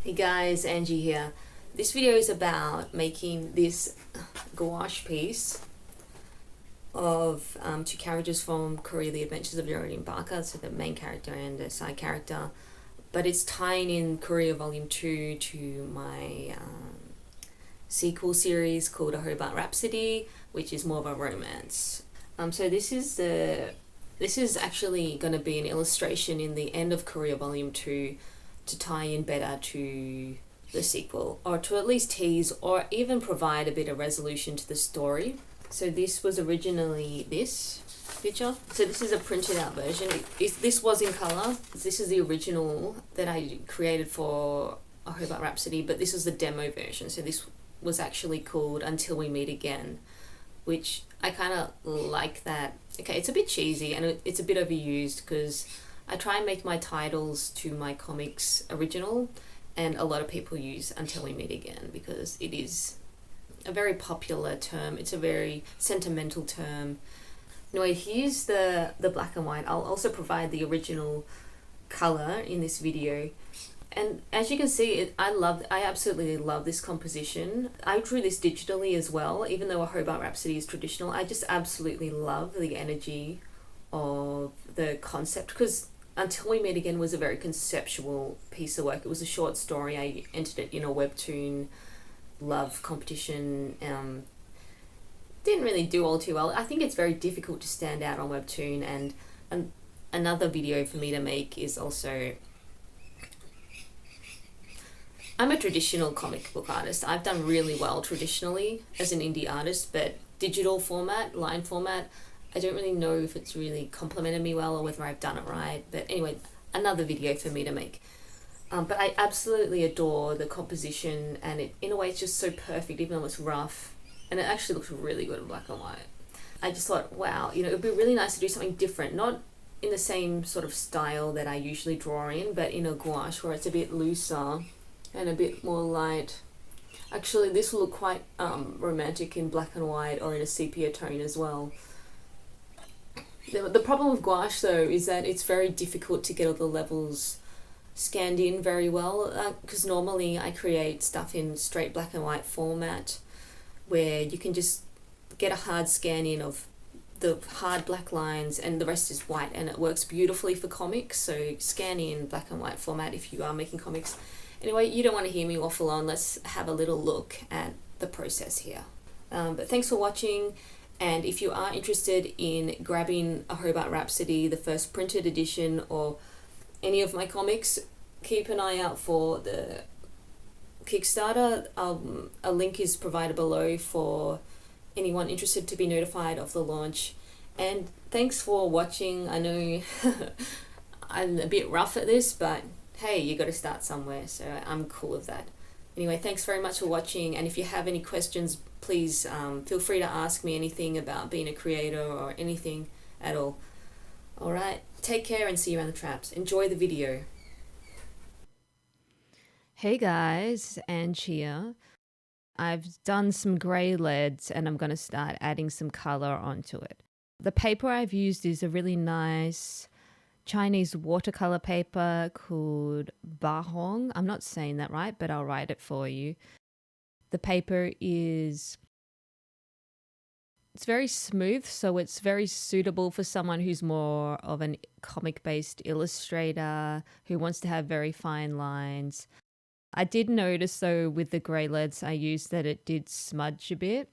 Hey guys, Angie here. This video is about making this gouache piece of two characters from Courier, The Adventures of Dorothy and Barker, so the main character and a side character, but it's tying in Courier Volume 2 to my sequel series called A Hobart Rhapsody, which is more of a romance. So this is actually going to be an illustration in the end of Courier Volume 2 to tie in better to the sequel, or to at least tease or even provide a bit of resolution to the story. So this was originally this picture. So this is a printed out version. This was in colour. This is the original that I created for A Hobart Rhapsody, but this is the demo version. So this was actually called Until We Meet Again, which I kind of like that. Okay, it's a bit cheesy and it's a bit overused because I try and make my titles to my comics original, and a lot of people use Until We Meet Again because it is a very popular term. It's a very sentimental term. Anyway, here's the black and white. I'll also provide the original color in this video. And as you can see, I absolutely love this composition. I drew this digitally as well, even though A Hobart Rhapsody is traditional. I just absolutely love the energy of the concept, because Until We Meet Again was a very conceptual piece of work. It was a short story. I entered it in a webtoon love competition. Didn't really do all too well. I think it's very difficult to stand out on webtoon, and another video for me to make is also, I'm a traditional comic book artist. I've done really well traditionally as an indie artist, but digital format, line format, I don't really know if it's really complemented me well or whether I've done it right. But anyway, another video for me to make. But I absolutely adore the composition, and it, in a way, it's just so perfect, even though it's rough. And it actually looks really good in black and white. I just thought, wow, it would be really nice to do something different, not in the same sort of style that I usually draw in, but in a gouache where it's a bit looser and a bit more light. Actually, this will look quite romantic in black and white or in a sepia tone as well. The problem with gouache, though, is that it's very difficult to get all the levels scanned in very well, because normally I create stuff in straight black and white format where you can just get a hard scan in of the hard black lines and the rest is white, and it works beautifully for comics. So scan in black and white format if you are making comics. Anyway, you don't want to hear me waffle on. Let's have a little look at the process here. But thanks for watching. And if you are interested in grabbing A Hobart Rhapsody, the first printed edition, or any of my comics, keep an eye out for the Kickstarter. A link is provided below for anyone interested to be notified of the launch. And thanks for watching. I know I'm a bit rough at this, but hey, you got to start somewhere, so I'm cool with that. Anyway, thanks very much for watching, and if you have any questions, please feel free to ask me anything about being a creator or anything at all. Alright, take care and see you around the traps. Enjoy the video. Hey guys, Ange here. I've done some grey leads and I'm going to start adding some colour onto it. The paper I've used is a really nice Chinese watercolour paper called Baohong. I'm not saying that right, but I'll write it for you. The paper it's very smooth, so it's very suitable for someone who's more of an comic-based illustrator who wants to have very fine lines. I did notice, though, with the grey leads I used that it did smudge a bit,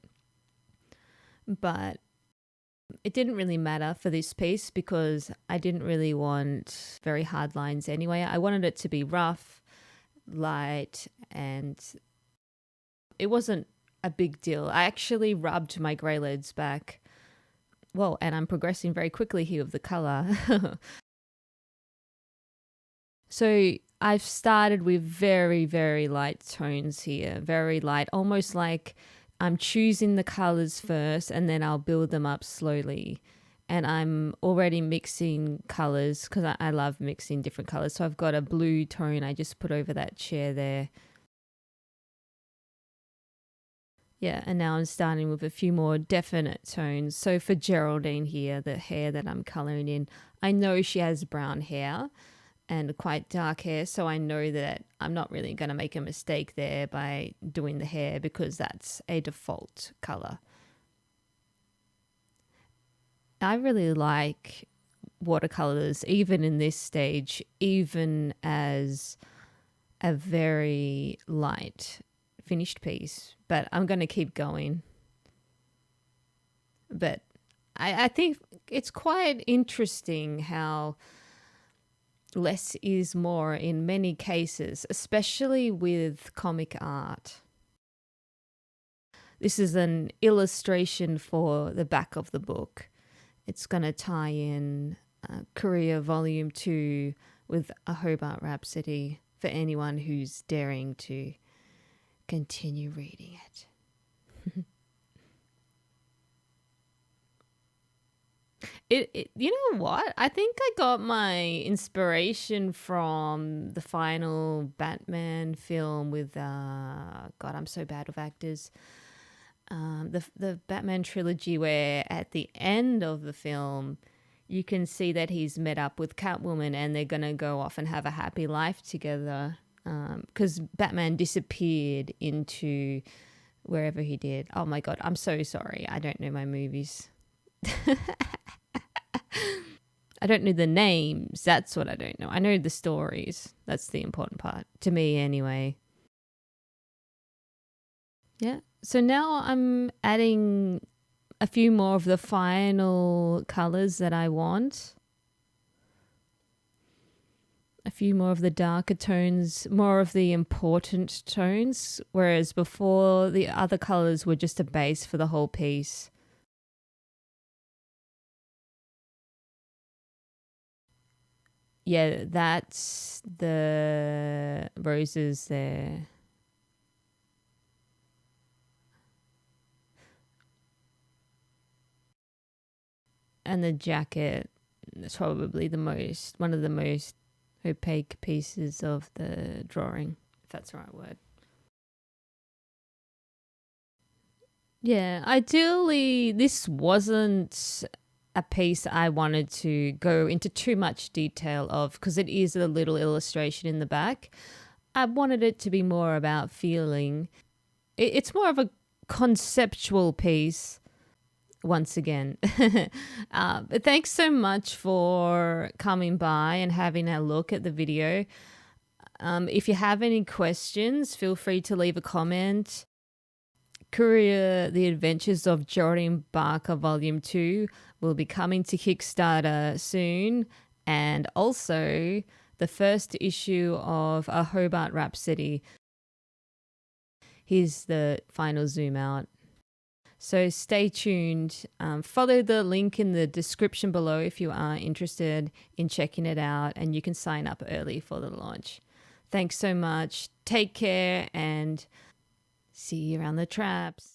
but it didn't really matter for this piece because I didn't really want very hard lines anyway. I wanted it to be rough, light, and it wasn't a big deal. I actually rubbed my grey leads back. Well, and I'm progressing very quickly here with the colour. So I've started with very, very light tones here. Very light, almost like I'm choosing the colours first and then I'll build them up slowly. And I'm already mixing colours because I love mixing different colours. So I've got a blue tone I just put over that chair there. Yeah, and now I'm starting with a few more definite tones. So for Geraldine here, the hair that I'm colouring in, I know she has brown hair. and quite dark hair, so I know that I'm not really going to make a mistake there by doing the hair because that's a default color. I really like watercolors, even in this stage, even as a very light finished piece, but I'm going to keep going. But I think it's quite interesting how less is more in many cases, especially with comic art. This is an illustration for the back of the book. It's going to tie in Courier Volume 2 with a Hobart Rhapsody for anyone who's daring to continue reading it. You know what? I think I got my inspiration from the final Batman film with God, I'm so bad with actors. The Batman trilogy, where at the end of the film you can see that he's met up with Catwoman and they're gonna go off and have a happy life together. Because Batman disappeared into wherever he did. Oh my God, I'm so sorry. I don't know my movies. I don't know the names. That's what I don't know. I know the stories. That's the important part. To me, anyway. Yeah. So now I'm adding a few more of the final colors that I want. A few more of the darker tones, more of the important tones, whereas before the other colors were just a base for the whole piece. Yeah, that's the roses there. And the jacket is probably one of the most opaque pieces of the drawing, if that's the right word. Yeah, ideally, this wasn't a piece I wanted to go into too much detail of because it is a little illustration in the back. I wanted it to be more about feeling. It's more of a conceptual piece once again. But thanks so much for coming by and having a look at the video. If you have any questions, feel free to leave a comment. Courier, The Adventures of Jordan Barker Volume 2 will be coming to Kickstarter soon. And also the first issue of A Hobart Rhapsody. Here's the final zoom out. So stay tuned. Follow the link in the description below if you are interested in checking it out, and you can sign up early for the launch. Thanks so much. Take care and see you around the traps.